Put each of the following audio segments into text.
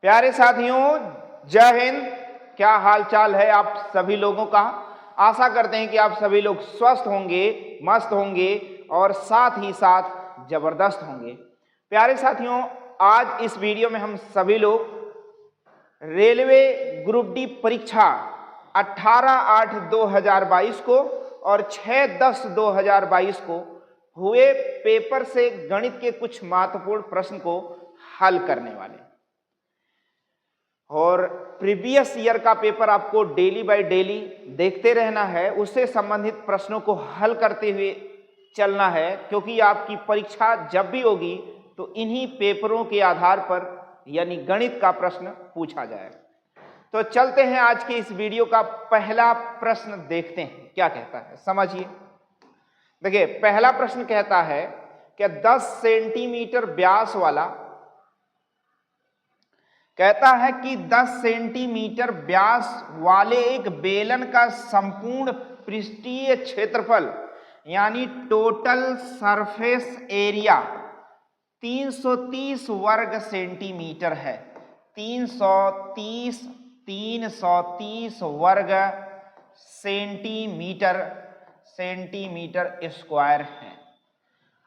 प्यारे साथियों, जय हिंद। क्या हाल चाल है आप सभी लोगों का। आशा करते हैं कि आप सभी लोग स्वस्थ होंगे, मस्त होंगे और साथ ही साथ जबरदस्त होंगे। प्यारे साथियों, आज इस वीडियो में हम सभी लोग रेलवे ग्रुप डी परीक्षा 18/8/2022 को और 6/10/2022 को हुए पेपर से गणित के कुछ महत्वपूर्ण प्रश्न को हल करने वाले। और प्रीवियस ईयर का पेपर आपको डेली बाय डेली देखते रहना है, उससे संबंधित प्रश्नों को हल करते हुए चलना है, क्योंकि आपकी परीक्षा जब भी होगी तो इन्हीं पेपरों के आधार पर यानी गणित का प्रश्न पूछा जाएगा। तो चलते हैं आज के इस वीडियो का पहला प्रश्न देखते हैं क्या कहता है, समझिए। देखिए, पहला प्रश्न कहता है कि 10 सेंटीमीटर व्यास वाला कहता है कि 10 सेंटीमीटर व्यास वाले एक बेलन का संपूर्ण पृष्ठीय क्षेत्रफल यानी टोटल सरफेस एरिया 330 वर्ग सेंटीमीटर है। 330 वर्ग सेंटीमीटर स्क्वायर है।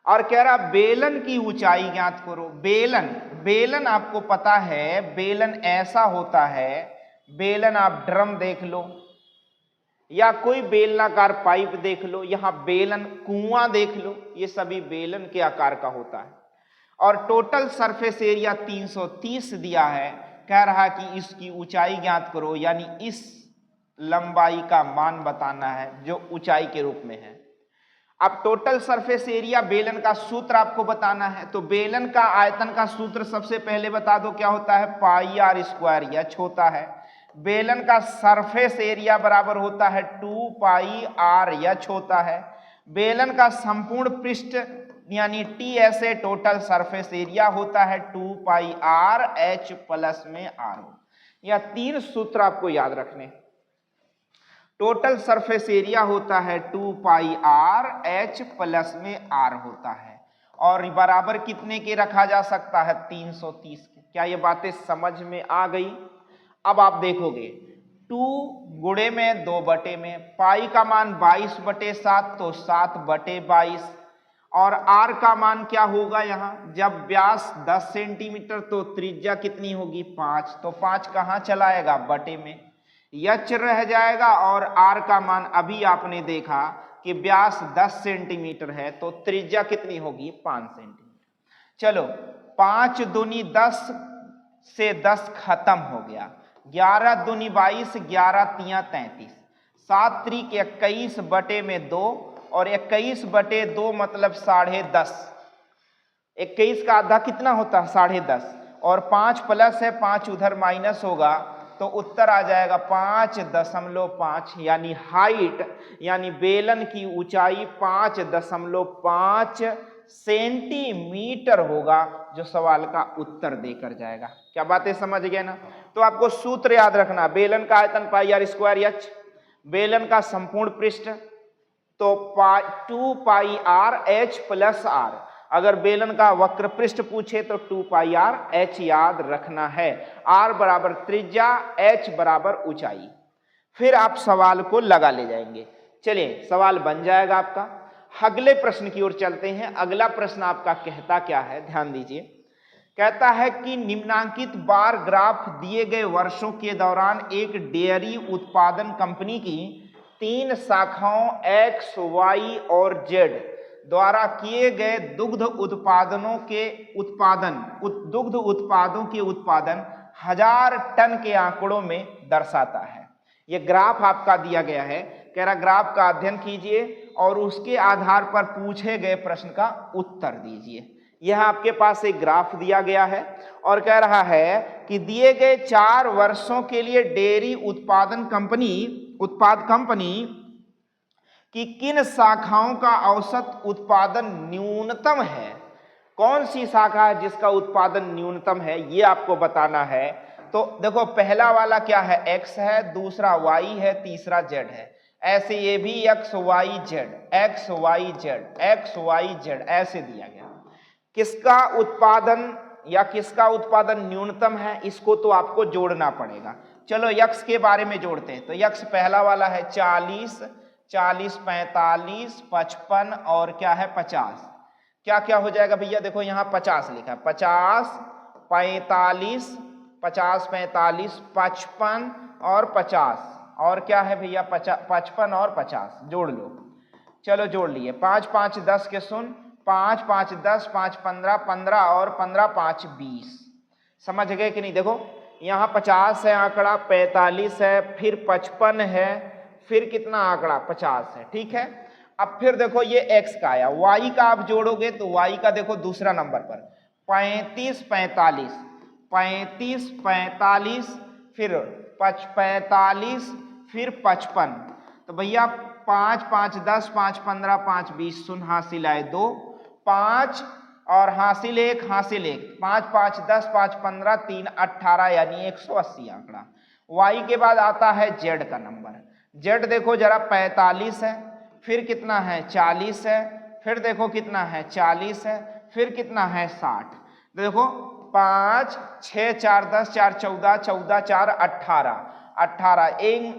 और कह रहा बेलन की ऊंचाई ज्ञात करो। बेलन आपको पता है, बेलन ऐसा होता है, बेलन आप ड्रम देख लो या कोई बेलनाकार पाइप देख लो, यहां बेलन कुआं देख लो, ये सभी बेलन के आकार का होता है। और टोटल सरफेस एरिया 330 दिया है। कह रहा कि इसकी ऊंचाई ज्ञात करो, यानी इस लंबाई का मान बताना है जो ऊंचाई के रूप में है। अब टोटल सरफेस एरिया बेलन का सूत्र आपको बताना है, तो बेलन का आयतन का सूत्र सबसे पहले बता दो क्या होता है, पाई आर स्क्वायर, एच होता है। बेलन का सरफेस एरिया बराबर होता है 2 पाई आर एच होता है। बेलन का संपूर्ण पृष्ठ यानी टी ऐसे टोटल सरफेस एरिया होता है 2 पाई आर एच प्लस में आर। यह तीन सूत्र आपको याद रखने। टोटल सरफेस एरिया होता है 2 पाई आर एच प्लस में आर होता है, और बराबर कितने के रखा जा सकता है, 330 के। क्या ये बातें समझ में आ गई। अब आप देखोगे 2 गुणे में 2 बटे में, पाई का मान 22/7 तो 7/22, और आर का मान क्या होगा यहाँ, जब व्यास 10 सेंटीमीटर तो त्रिज्या कितनी होगी 5, तो 5 कहाँ चलाएगा बटे में, यच रह जाएगा। और आर का मान अभी आपने देखा कि व्यास 10 सेंटीमीटर है तो त्रिज्या कितनी होगी 5 सेंटीमीटर। चलो 5 दूनी 10 से 10 खत्म हो गया, 11 दूनी 22, 11 तियां 33, 7 त्रिक 21 बटे में 2, और 21/2 मतलब 10.5। 21 का आधा कितना होता है 10.5, और 5 प्लस है 5 उधर माइनस होगा, तो उत्तर आ जाएगा 5.5, यानी हाइट यानी बेलन की ऊंचाई 5.5 सेंटीमीटर होगा, जो सवाल का उत्तर देकर जाएगा। क्या बातें समझ गए ना। तो आपको सूत्र याद रखना, बेलन का आयतन पाई आर स्क्वायर एच, बेलन का संपूर्ण पृष्ठ तो 2 पाई आर एच प्लस आर। अगर बेलन का वक्र पृष्ठ पूछे तो 2 पाई आर एच याद रखना है। आर बराबर त्रिज्या, एच बराबर ऊंचाई। फिर आप सवाल को लगा ले जाएंगे। चलिए सवाल बन जाएगा आपका। अगले प्रश्न की ओर चलते हैं। अगला प्रश्न आपका कहता क्या है, ध्यान दीजिए। कहता है कि निम्नांकित बार ग्राफ दिए गए वर्षों के दौरान एक डेयरी उत्पादन कंपनी की 3 शाखाओं X, Y और Z द्वारा किए गए दुग्ध उत्पादों के उत्पादन 1000 टन के आंकड़ों में दर्शाता है। यह ग्राफ आपका दिया गया है। कह रहा ग्राफ का अध्ययन कीजिए और उसके आधार पर पूछे गए प्रश्न का उत्तर दीजिए। यह आपके पास एक ग्राफ दिया गया है और कह रहा है कि दिए गए 4 वर्षों के लिए डेयरी उत्पाद कंपनी की किन शाखाओं का औसत उत्पादन न्यूनतम है। कौन सी शाखा है जिसका उत्पादन न्यूनतम है, ये आपको बताना है। तो देखो पहला वाला क्या है, x है, दूसरा y है, तीसरा z है। ऐसे ये भी x y z ऐसे दिया गया। किसका उत्पादन या किसका उत्पादन न्यूनतम है, इसको तो आपको जोड़ना पड़ेगा। चलो यक्ष के बारे में जोड़ते हैं। तो यक्ष पहला वाला है 40, 40, 45, 55 और क्या है 50। क्या क्या हो जाएगा भैया, देखो यहाँ 50 लिखा है, 50, 45, 50, 45, 55 और 50 और क्या है भैया 55 और 50 जोड़ लो। चलो जोड़ लिए, 5 5 10 के सुन, 5 5 10, 5 15, 15 और 15 5 20। समझ गए कि नहीं? देखो यहाँ 50 है आंकड़ा, 45 है, फिर 55 है, फिर कितना आंकड़ा 50 है। ठीक है, अब फिर देखो ये x का आया, y का आप जोड़ोगे तो y का देखो दूसरा नंबर पर 35 45, 35 45, फिर 45, फिर 55। तो भैया 5 5 10, 5 15, 5 20, सुन हासिल आए 2, 5 और हासिल 1, हासिल 1, 5 5 10, 5 15, 3 18 यानी 180 आंकड़ा। y के बाद आता है z का नंबर। z देखो जरा 45 है, फिर कितना है 40 है, फिर देखो कितना है 40 है, फिर कितना है 60। देखो 5 6 4 10, 4 14, 14 4 18, 18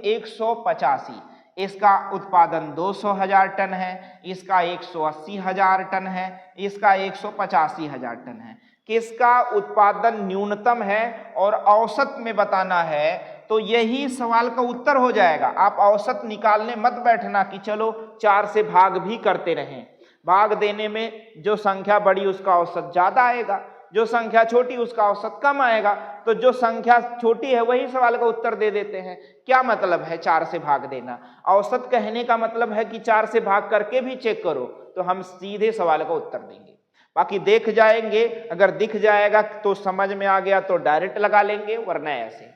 185। इसका उत्पादन 200,000 टन है, इसका 180,000 टन है, इसका 185,000 टन है। किसका उत्पादन न्यूनतम है और औसत में बताना है, तो यही सवाल का उत्तर हो जाएगा। आप औसत निकालने मत बैठना कि चलो 4 से भाग भी करते रहें। भाग देने में जो संख्या बड़ी उसका औसत ज्यादा आएगा, जो संख्या छोटी उसका औसत कम आएगा। तो जो संख्या छोटी है वही सवाल का उत्तर दे देते हैं। क्या मतलब है 4 से भाग देना? औसत कहने का मतलब है कि 4 से भाग करके भी चेक करो तो हम सीधे सवाल का उत्तर देंगे। बाकी देख जाएंगे, अगर दिख जाएगा तो समझ में आ गया तो डायरेक्ट लगा लेंगे, वरना ऐसे।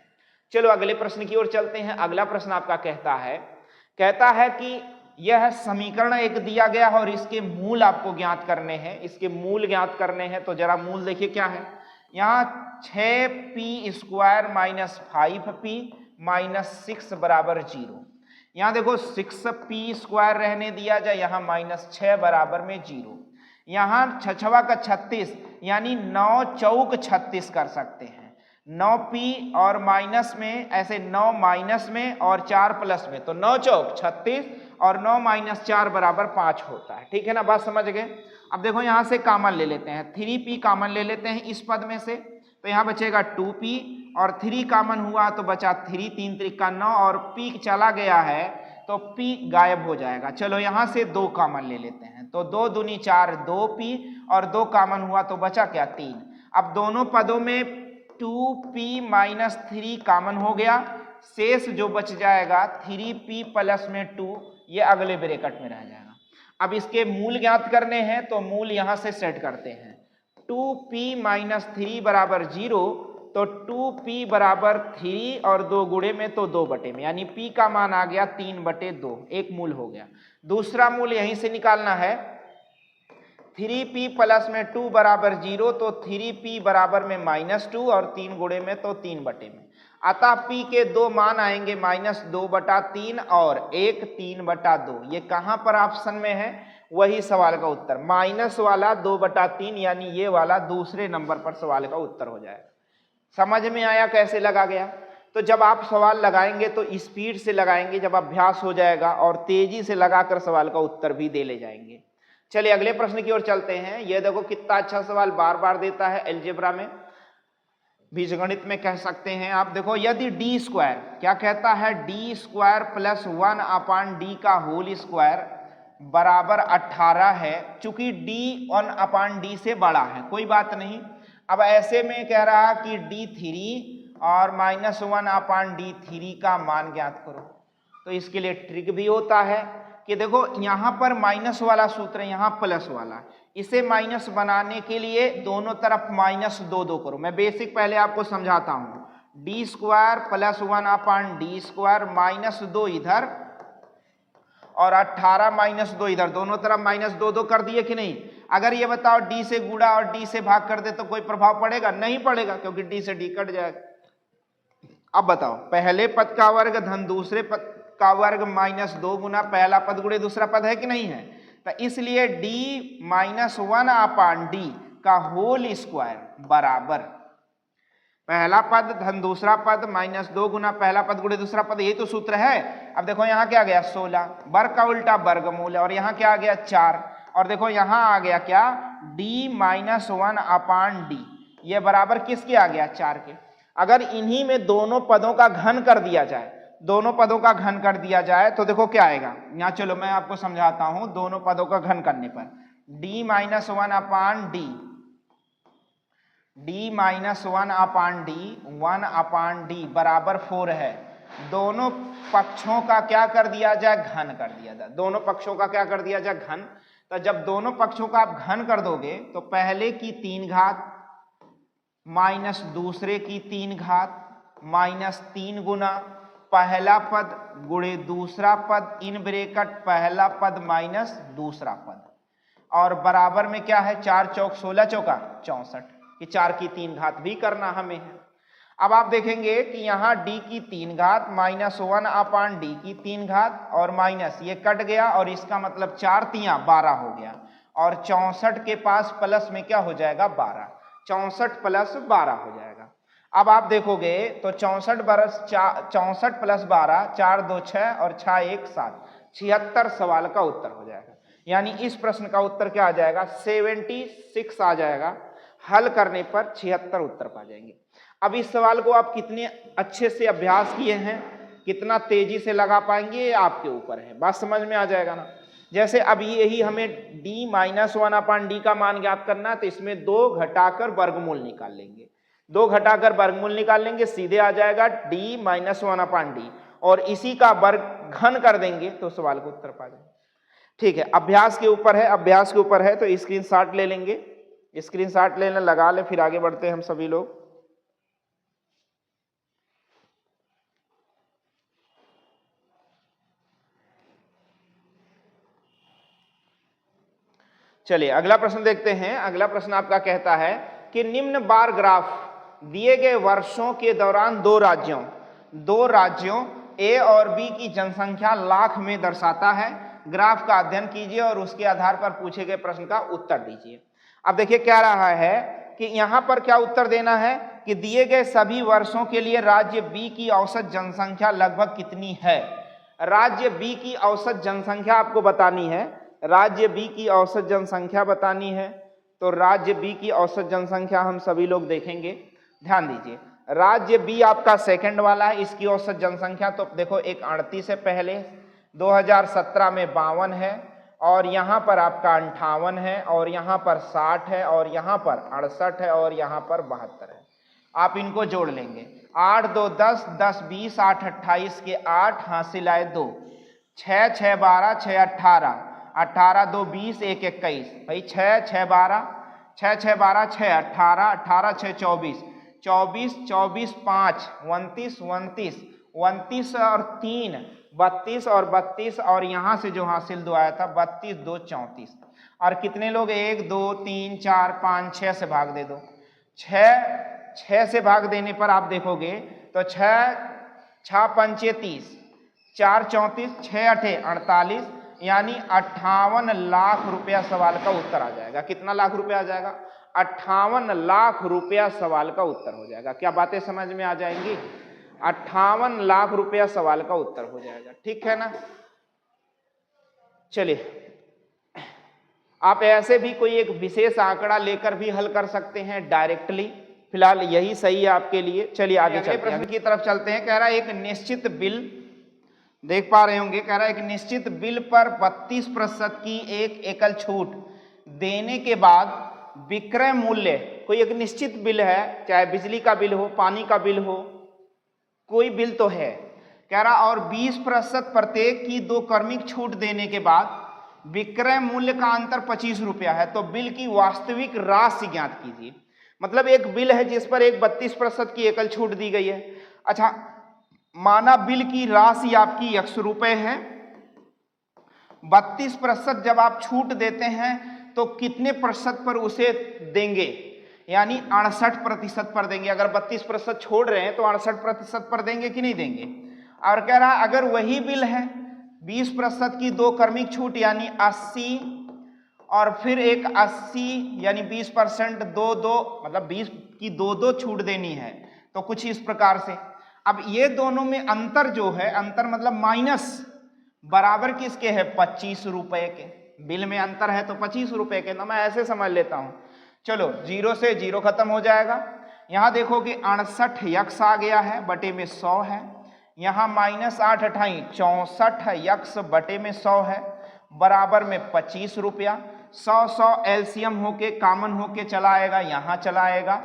चलो अगले प्रश्न की ओर चलते हैं। अगला प्रश्न आपका कहता है कि यह समीकरण एक दिया गया है और इसके मूल आपको ज्ञात करने हैं। इसके मूल ज्ञात करने हैं तो जरा मूल देखिए क्या है। यहाँ 6p² माइनस 5p माइनस 6 बराबर 0। यहाँ देखो 6p² रहने दिया जाए, यहाँ माइनस 6 बराबर में 0। यहाँ 6 का 36 यानी 9 चौक 36 कर सकते हैं। 9p और माइनस में ऐसे 9 माइनस में और 4 प्लस में, तो 9 चौक 36 और 9 माइनस 4 बराबर 5 होता है। ठीक है ना, बात समझ गए। अब देखो यहां से कॉमन ले लेते हैं, 3p कॉमन ले लेते हैं इस पद में से, तो यहाँ बचेगा 2p और 3 कॉमन हुआ तो बचा 3, 3 त्रिका 9 और p चला गया है तो p गायब हो जाएगा। चलो यहाँ से 2 कॉमन ले लेते हैं, तो 2 दूनी 4, 2p और 2 कॉमन हुआ तो बचा क्या 3। अब दोनों पदों में 2p माइनस 3 कॉमन हो गया, शेष जो बच जाएगा 3p प्लस में 2, ये अगले ब्रैकेट में रह जाएगा। अब इसके मूल ज्ञात करने हैं तो मूल यहां से सेट करते हैं। 2p माइनस 3 बराबर 0, तो 2p बराबर 3 और 2 गुणे में तो 2 बटे में, यानी p का मान आ गया 3/2, एक मूल हो गया। दूसरा मूल यहीं से निकालना है, 3p प्लस में 2 बराबर 0, तो 3p बराबर में -2 और 3 गुणे में तो 3 बटे में। अतः p के 2 मान आएंगे -2/3 और 1 3/2। ये कहां पर ऑप्शन में है, वही सवाल का उत्तर माइनस वाला 2/3, यानी ये वाला दूसरे नंबर पर सवाल का उत्तर हो जाएगा। समझ में आया कैसे लगा गया? तो जब आप सवाल लगाएंगे तो स्पीड से लगाएंगे, जब अभ्यास हो जाएगा और तेजी से लगाकर सवाल का उत्तर भी दे ले जाएंगे। चलिए अगले प्रश्न की ओर चलते हैं। यह देखो कितना अच्छा सवाल बार बार देता है अलजेब्रा में, बीजगणित में कह सकते हैं आप। देखो यदि d², क्या कहता है, d² प्लस 1/d का होल स्क्वायर बराबर 18 है। चूंकि d 1/d से बड़ा है, कोई बात नहीं। अब ऐसे में कह रहा कि d3 और -1/d3 का मान ज्ञात करो। तो इसके लिए ट्रिक भी होता है कि देखो यहां पर माइनस वाला सूत्र है, यहां प्लस वाला। इसे माइनस बनाने के लिए दोनों तरफ -2 करो। मैं बेसिक पहले आपको समझाता हूं। d² प्लस 1/d² -2 इधर और 18 -2 इधर, दोनों तरफ -2 कर दिए कि नहीं। अगर ये बताओ d से गुणा और d से भाग कर दे तो कोई प्रभाव पड़ेगा? नहीं पड़ेगा, क्योंकि d से d कट जाएगा। अब बताओ, पहले पद का वर्ग धन दूसरे पद का वर्ग -2 गुना पहला पद गुणे दूसरा पद है कि नहीं है। तो इसलिए d -1/d का होल स्क्वायर बराबर पहला पद धन दूसरा पद माइनस 2 गुना पहला पद गुणे दूसरा पद, यही तो सूत्र है। अब देखो यहाँ क्या आ गया 16, वर्ग का उल्टा वर्गमूल, और यहाँ क्या आ गया 4, और देखो यहाँ आ गया क्या d-1/d, ये बराबर किसके आ गया 4 के। अगर इन्हीं में दोनों पदों का घन कर दिया जाए, दोनों पदों का घन कर दिया जाए तो देखो क्या आएगा। यहाँ चलो मैं आपको समझाता हूं, दोनों पदों का घन करने पर d-1/d, d-1/d बराबर 4 है। दोनों पक्षों का क्या कर दिया जाए, घन कर दिया जाए। दोनों पक्षों का क्या कर दिया जाए, घन। तो जब दोनों पक्षों का आप घन कर दोगे तो पहले की 3 घात माइनस दूसरे की 3 घात माइनस 3 गुना पहला पद गुणे दूसरा पद इन ब्रैकेट पहला पद माइनस दूसरा पद, और बराबर में क्या है 4 चौक 16 चौका 64, कि 4 की 3 घात भी करना हमें है। अब आप देखेंगे कि यहाँ d की 3 घात माइनस 1/d की 3 घात और माइनस ये कट गया, और इसका मतलब 4 तियां 12 हो गया, और 64 के पास प्लस में क्या हो जाएगा 12, 64 प्लस 12 हो जाएगा। अब आप देखोगे तो 64 प्लस 12 4 2 6 और 6 1 7, 76 सवाल का उत्तर हो जाएगा। यानी इस प्रश्न का उत्तर क्या आ जाएगा 76 आ जाएगा। हल करने पर 76 उत्तर पा जाएंगे। अब इस सवाल को आप कितने अच्छे से अभ्यास किए हैं, कितना तेजी से लगा पाएंगे, ये आपके ऊपर है। बात समझ में आ जाएगा ना। जैसे अब यही हमें d-1/d का मान ज्ञात करना है, तो इसमें 2 घटाकर वर्गमूल निकाल लेंगे, 2 घटाकर वर्गमूल निकाल लेंगे, सीधे आ जाएगा d-1/d, और इसी का वर्ग घन कर देंगे तो सवाल को उत्तर पा जाएंगे। ठीक है, अभ्यास के ऊपर है, अभ्यास के ऊपर है। तो स्क्रीनशॉट ले लेंगे, स्क्रीनशॉट लेना लगा ले, फिर आगे बढ़ते हैं हम सभी लोग। चलिए अगला प्रश्न देखते हैं। अगला प्रश्न आपका कहता है कि निम्न बार ग्राफ दिए गए वर्षों के दौरान दो राज्यों ए और बी की जनसंख्या लाख में दर्शाता है। ग्राफ का अध्ययन कीजिए और उसके आधार पर पूछे गए प्रश्न का उत्तर दीजिए। अब देखिए क्या रहा है कि यहां पर क्या उत्तर देना है कि दिए गए सभी वर्षों के लिए राज्य बी की औसत जनसंख्या लगभग कितनी है। राज्य बी की औसत जनसंख्या आपको बतानी है, राज्य बी की औसत जनसंख्या बतानी है। तो राज्य बी की औसत जनसंख्या हम सभी लोग देखेंगे, ध्यान दीजिए। राज्य बी आपका सेकंड वाला है, इसकी औसत जनसंख्या तो देखो एक 38 से पहले 2017 में 52 है, और यहाँ पर आपका 58 है, और यहाँ पर 60 है, और यहाँ पर 68 है, और यहाँ पर 72 है। आप इनको जोड़ लेंगे, 8 2 10 10 20 8 28 के 8 हासिल आए 2, 6 6 12 6 18 18 2 20 1 21 भाई 6 6 12 6 6 12 6 18 18 6 24 24 24 5 29 29 29 और 3 32 और 32, और यहाँ से जो हासिल 2 आया था 32 2 34, और कितने लोग 1 2 3 4 5 6 से भाग दे दो। 6 से भाग देने पर आप देखोगे तो 6 6 पंचे 30 4 34 6 8 48, यानी 58 लाख रुपया सवाल का उत्तर आ जाएगा। कितना लाख रुपया आ जाएगा, 58 लाख रुपया सवाल का उत्तर हो जाएगा। क्या बातें समझ में आ जाएंगी, 58 लाख रुपया सवाल का उत्तर हो जाएगा। ठीक है ना। चलिए आप ऐसे भी कोई एक विशेष आंकड़ा लेकर भी हल कर सकते हैं डायरेक्टली, फिलहाल यही सही है आपके लिए। चलिए आगे चलते हैं, प्रश्न की तरफ चलते हैं। कह रहा है एक निश्चित बिल, देख पा रहे होंगे, कह रहा है एक निश्चित बिल पर 32% की एक एकल छूट देने के बाद विक्रय मूल्य, कोई एक निश्चित बिल है, चाहे बिजली का बिल हो, पानी का बिल हो, कोई बिल तो है, कह रहा और 20% प्रत्येक की 2 क्रमिक छूट देने के बाद विक्रय मूल्य का अंतर 25 रुपया है, तो बिल की वास्तविक राशि ज्ञात कीजिए। मतलब एक बिल है जिस पर एक 32% की एकल छूट दी गई है। अच्छा, माना बिल की राशि आपकी 100 रुपए है, 32% जब आप छूट देते हैं तो कितने प्रतिशत पर उसे देंगे, यानी 68% पर देंगे। अगर 32% छोड़ रहे हैं तो 68% पर देंगे कि नहीं देंगे। और कह रहा अगर वही बिल है 20% की 2 क्रमिक छूट यानी 80 और फिर एक 80 यानी 20% दो दो, मतलब 20 की दो दो छूट देनी है। तो कुछ इस प्रकार से। अब ये दोनों में अंतर जो है, अंतर मतलब माइनस, बराबर किसके है? 25 रुपए के। बिल में अंतर है तो 25 रुपए के, तो मैं ऐसे समझ लेता हूं। चलो, 0 से 0 खत्म हो जाएगा। यहां देखो कि 68 यक्स आ गया है, बटे में 100 है। यहां -8 अठाई 64 यक्स बटे में 100 है, बराबर में 25 रुपया। 100 एलसीएम होके कॉमन होके चला आएगा, यहां चला आएगा।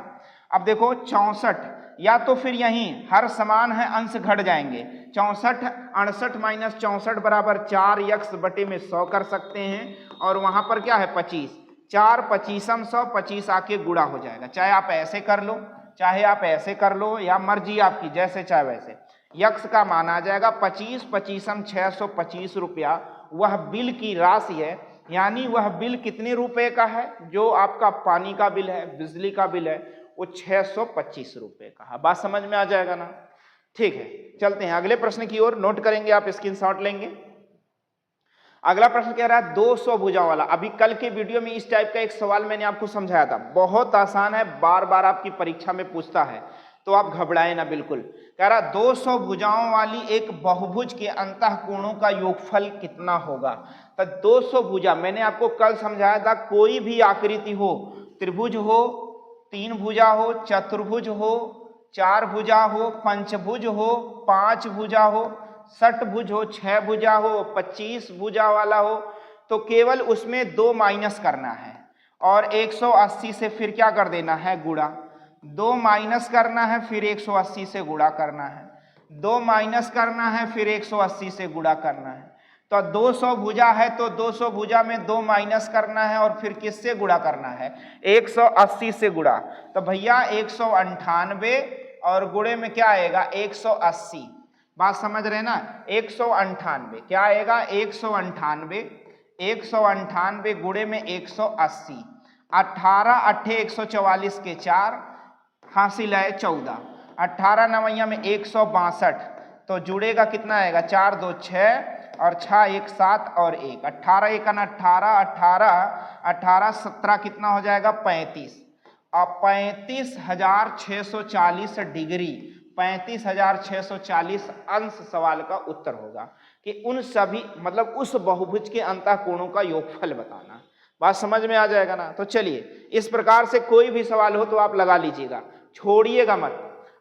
अब देखो 64, या तो फिर यहीं हर समान है, अंश घट जाएंगे। 64 68 माइनस 64 बराबर 4 यक्स बटे में 100 कर सकते हैं, और वहां पर क्या है? 25। 4 पचीसम 100, 25 आके गुणा हो जाएगा। चाहे आप ऐसे कर लो, चाहे आप ऐसे कर लो, या मर्जी आपकी, जैसे चाहे वैसे। यक्स का मान आ जाएगा 25, पचीसम 625 रुपया। वह बिल की राशि है, यानी वह बिल कितने रुपए का है? जो आपका पानी का बिल है, बिजली का बिल है, वो 625 रुपए का है। बात समझ में आ जाएगा ना? ठीक है, चलते हैं अगले प्रश्न की ओर। नोट करेंगे, आप स्क्रीनशॉट लेंगे। अगला प्रश्न कह रहा है 200 भुजाओं वाला। अभी कल के वीडियो में इस टाइप का एक सवाल मैंने आपको समझाया था, बहुत आसान है, बार बार आपकी परीक्षा में पूछता है, तो आप घबराए ना बिल्कुल। कह रहा 200 भुजाओं वाली एक बहुभुज के अंतःकोणों का योगफल कितना होगा? तो 200 भुजा मैंने आपको कल समझाया था, कोई भी आकृति हो, त्रिभुज हो, 3 भुजा हो, चतुर्भुज हो, 4 भुजा हो, पंचभुज हो, 5 भुजा हो, 60 भुज हो, 6 भुजा हो, 25 भुजा वाला हो, तो केवल उसमें 2 माइनस करना है और 180 से फिर क्या कर देना है? गुणा। 2 माइनस करना है, फिर 180 से गुणा करना है, 2 माइनस करना है, फिर 180 से गुणा करना है। तो 200 भुजा है तो 200 भुजा में 2 माइनस करना है और फिर किससे गुणा करना है? 180 से गुणा। तो भैया 198 और गुणे में क्या आएगा? 180। बात समझ रहे ना? 198 क्या आएगा? 198, 198 गुणे में 180, 18 अट्ठे 144 के 4, हासिल है 14, 18 नवैया में 162, तो जुड़ेगा कितना आएगा? 4 2 6 और 6 1 7 और 1, 18 1 18, 18 17 कितना हो जाएगा? 35। अब 35,640 डिग्री, 35,640 अंश सवाल का उत्तर होगा कि उन सभी, मतलब उस बहुभुज के अंतःकोणों का योगफल बताना। बात समझ में आ जाएगा ना? तो चलिए, इस प्रकार से कोई भी सवाल हो तो आप लगा लीजिएगा, छोड़िएगा मत।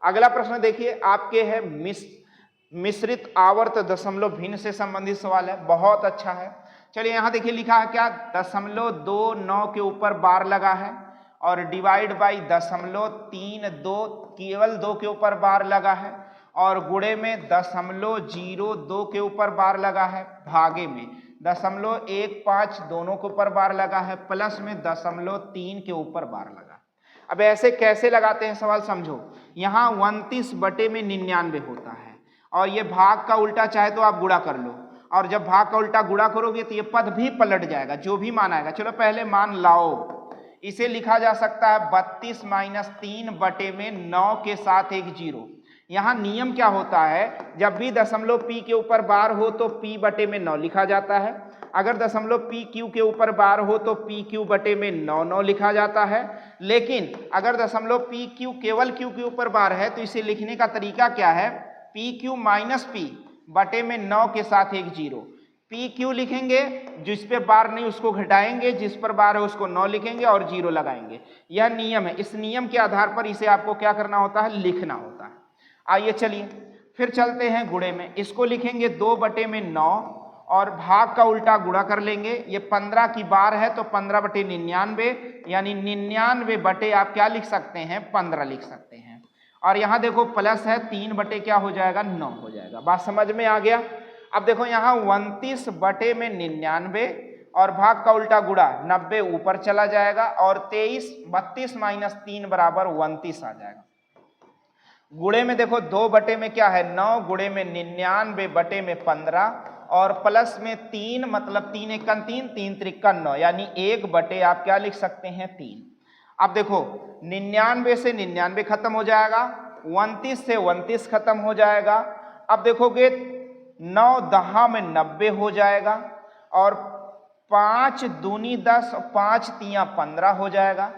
अगला प्रश्न देखिए, आपके है मिश्रित आवर्त दशमलव भिन्न से संबंधित सवाल है, बहुत अच्छा है। चलिए यहां देखिए लिखा है क्या? 0.29 के ऊपर बार लगा है और डिवाइड बाई 0.32, केवल 2 के ऊपर बार लगा है, और गुणे में 0.02 के ऊपर बार लगा है, भागे में 0.15 दोनों के ऊपर बार लगा है, प्लस में 0.3 के ऊपर बार लगा। अब ऐसे कैसे लगाते हैं सवाल समझो। यहाँ 29 बटे में 99 होता है, और ये भाग का उल्टा चाहे तो आप गुणा कर लो, और जब भाग का उल्टा गुणा करोगे तो ये पद भी पलट जाएगा, जो भी मान आएगा। चलो पहले मान लाओ, इसे लिखा जा सकता है 32 माइनस 3 बटे में 9 के साथ एक 0। यहाँ नियम क्या होता है? जब भी दशमलव पी के ऊपर बार हो तो पी बटे में 9 लिखा जाता है, अगर दशमलव पी क्यू के ऊपर बार हो तो पी क्यू बटे में 9 लिखा जाता है। लेकिन अगर दशमलव पी क्यू केवल क्यू के ऊपर बार है तो इसे लिखने का तरीका क्या है? पी क्यू माइनस पी बटे में 9 के साथ एक 0। पी क्यू लिखेंगे, जिस पे बार नहीं उसको घटाएंगे, जिस पर बार है उसको 9 लिखेंगे और 0 लगाएंगे। यह नियम है, इस नियम के आधार पर इसे आपको क्या करना होता है? लिखना होता है। आइए चलिए फिर चलते हैं गुणे में। इसको लिखेंगे 2 बटे में 9 और भाग का उल्टा गुणा कर लेंगे। ये 15 की बार है तो 15 बटे 99, यानी 99 बटे आप क्या लिख सकते हैं? 15 लिख सकते हैं। और यहाँ देखो प्लस है, 3 बटे क्या हो जाएगा? 9 हो जाएगा। बात समझ में आ गया? अब देखो यहाँ 29 बटे में 99 और भाग का उल्टा गुणा 90 ऊपर चला जाएगा, और 32 माइनस 3 बराबर 29 आ जाएगा। गुणे में देखो 2 बटे में क्या है? 9, गुणे में 99 बटे में 15 और प्लस में 3, मतलब 3 1 3, 3 3 9, यानी 1 बटे आप क्या लिख सकते हैं? 3। अब देखो 99 से 99 खत्म हो जाएगा, 29 से 29 खत्म हो जाएगा। अब देखोगे 9 10 में 90 हो जाएगा, और 5 दूनी 10, 5 तियां 15 हो जाएगा।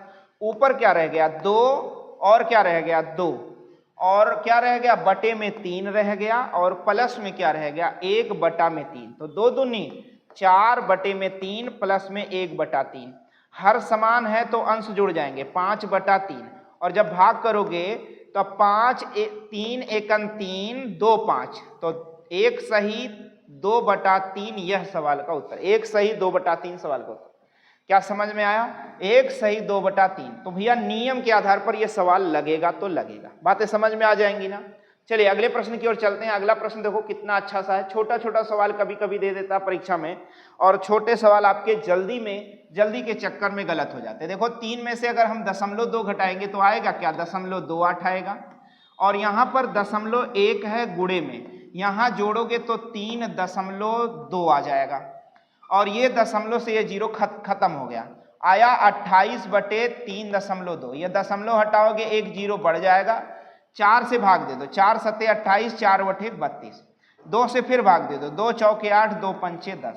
ऊपर क्या रह गया 2 और क्या रह गया 2 और क्या रह गया बटे में 3 रह गया और प्लस में क्या रह गया 1 बटा में 3। तो 2 दूनी 4 बटे में 3 प्लस में 1 बटा 3। हर समान है तो अंश जुड़ जाएंगे 5 बटा 3 और जब भाग करोगे तो 5 3 एकन 3 2 5 तो 1 सही 2 बटा 3 यह सवाल का उत्तर। 1 सही 2 बटा 3 सवाल का उत्तर। क्या समझ में आया? 1 सही 2 बटा 3। तो भैया नियम के आधार पर यह सवाल लगेगा तो लगेगा। बातें समझ में आ जाएंगी ना? चलिए अगले प्रश्न की ओर चलते हैं। अगला प्रश्न देखो कितना अच्छा सा है। छोटा छोटा सवाल कभी कभी दे देता है परीक्षा में और छोटे सवाल आपके जल्दी के चक्कर में गलत हो जाते हैं। देखो 3 में से अगर हम 0.2 घटाएंगे तो आएगा क्या 0.28 आएगा और यहां पर 0.1 है गुणे में, यहां जोड़ोगे तो 3.2 आ जाएगा और ये दशमलव से ये 0 खत्म हो गया। आया 28 बटे 3.2। ये दशमलव हटाओगे 1 0 बढ़ जाएगा। 4 से भाग दे दो 4 सत्ते 28 4 बटे 32। 2 से फिर भाग दे दो 2 चौके 8 2 पंचे 10।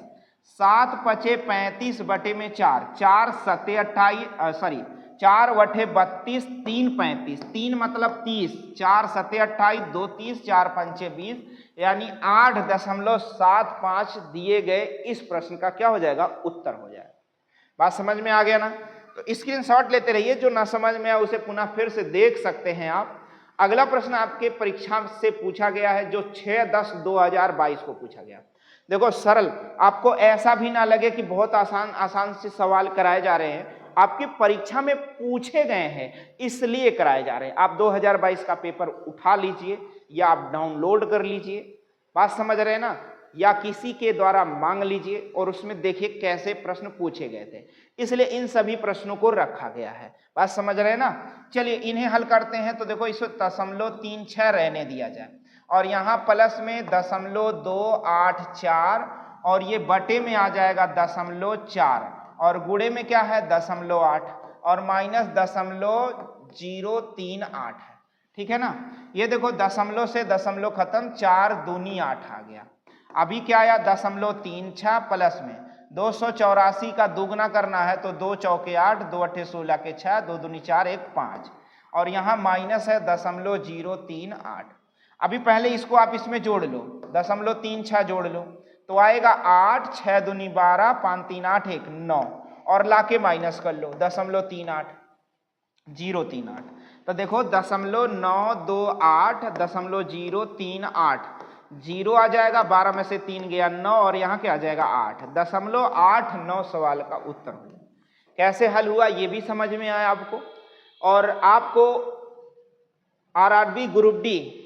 7 पचे 35 बटे में 4 4 सत्ते 28 4 बटे 32 3 35 3 मतलब 30 4 सत्ते 28 2 30 4 पंचे 20 यानी 8.75 दिए गए इस प्रश्न का क्या हो जाएगा उत्तर हो जाएगा। बात समझ में आ गया ना? तो स्क्रीनशॉट लेते रहिए, जो ना समझ में आया उसे पुनः फिर से देख सकते हैं आप। अगला प्रश्न आपके परीक्षा से पूछा गया है जो 6/10/2022 को पूछा गया। देखो सरल, आपको ऐसा भी ना लगे कि बहुत आसान से सवाल कराए जा रहे हैं, आपकी परीक्षा में पूछे गए हैं इसलिए कराए जा रहे हैं। आप 2022 का पेपर उठा लीजिए या आप डाउनलोड कर लीजिए, बात समझ रहे हैं ना, या किसी के द्वारा मांग लीजिए और उसमें देखिए कैसे प्रश्न पूछे गए थे, इसलिए इन सभी प्रश्नों को रखा गया है। बात समझ रहे हैं ना? चलिए इन्हें हल करते हैं। तो देखो इसको 0.36 रहने दिया जाए और यहाँ प्लस में 0.284 और ये बटे में आ जाएगा 0.4 और गुणे में क्या है 0.8 और माइनस 0.038 है। ठीक है ना? ये देखो दशमलव से दशमलव खत्म, 4 दूनी 8 आ गया। अभी क्या आया 0.36 प्लस में 284 का दुगना करना है तो 2 चौके 8 2 अट्ठे 16 के 6 2 दूनी 4 1 5 और यहाँ माइनस है 0.038। अभी पहले इसको आप इसमें जोड़ लो, 0.36 जोड़ लो तो आएगा 8 6 दूनी 12 5 3 8 1 9 और लाके माइनस कर लो 0.38 तो देखो 0.928 0.038 0 आ जाएगा, 12 में से 3 गया 9 और यहाँ क्या आ जाएगा 8 0.89 सवाल का उत्तर हो जाएगा। कैसे हल हुआ ये भी समझ में आया आपको। और आपको आरआरबी ग्रुप डी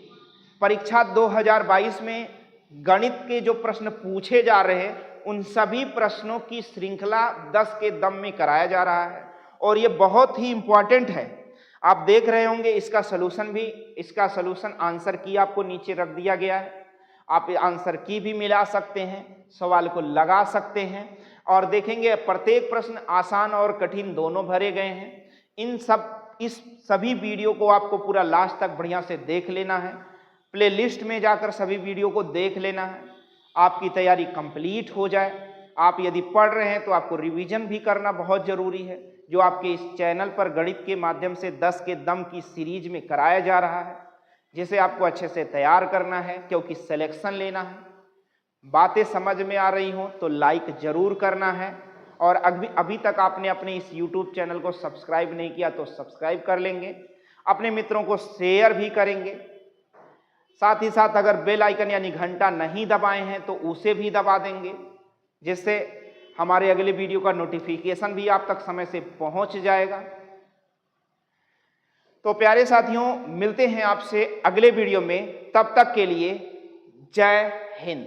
परीक्षा 2022 में गणित के जो प्रश्न पूछे जा रहे हैं उन सभी प्रश्नों की श्रृंखला 10 के दम में कराया जा रहा है और ये बहुत ही इंपॉर्टेंट है। आप देख रहे होंगे इसका सलूशन आंसर की आपको नीचे रख दिया गया है। आप आंसर की भी मिला सकते हैं, सवाल को लगा सकते हैं और देखेंगे प्रत्येक प्रश्न आसान और कठिन दोनों भरे गए हैं। इस सभी वीडियो को आपको पूरा लास्ट तक बढ़िया से देख लेना है, प्लेलिस्ट में जाकर सभी वीडियो को देख लेना है, आपकी तैयारी कंप्लीट हो जाए। आप यदि पढ़ रहे हैं तो आपको रिवीजन भी करना बहुत जरूरी है, जो आपके इस चैनल पर गणित के माध्यम से 10 के दम की सीरीज में कराया जा रहा है, जिसे आपको अच्छे से तैयार करना है क्योंकि सिलेक्शन लेना है। बातें समझ में आ रही हो तो लाइक जरूर करना है और अभी तक आपने अपने इस YouTube चैनल को सब्सक्राइब नहीं किया तो सब्सक्राइब कर लेंगे, अपने मित्रों को शेयर भी करेंगे। साथ ही साथ अगर बेल आइकन यानी घंटा नहीं दबाए हैं तो उसे भी दबा देंगे, जिससे हमारे अगले वीडियो का नोटिफिकेशन भी आप तक समय से पहुंच जाएगा। तो प्यारे साथियों, मिलते हैं आपसे अगले वीडियो में, तब तक के लिए जय हिंद।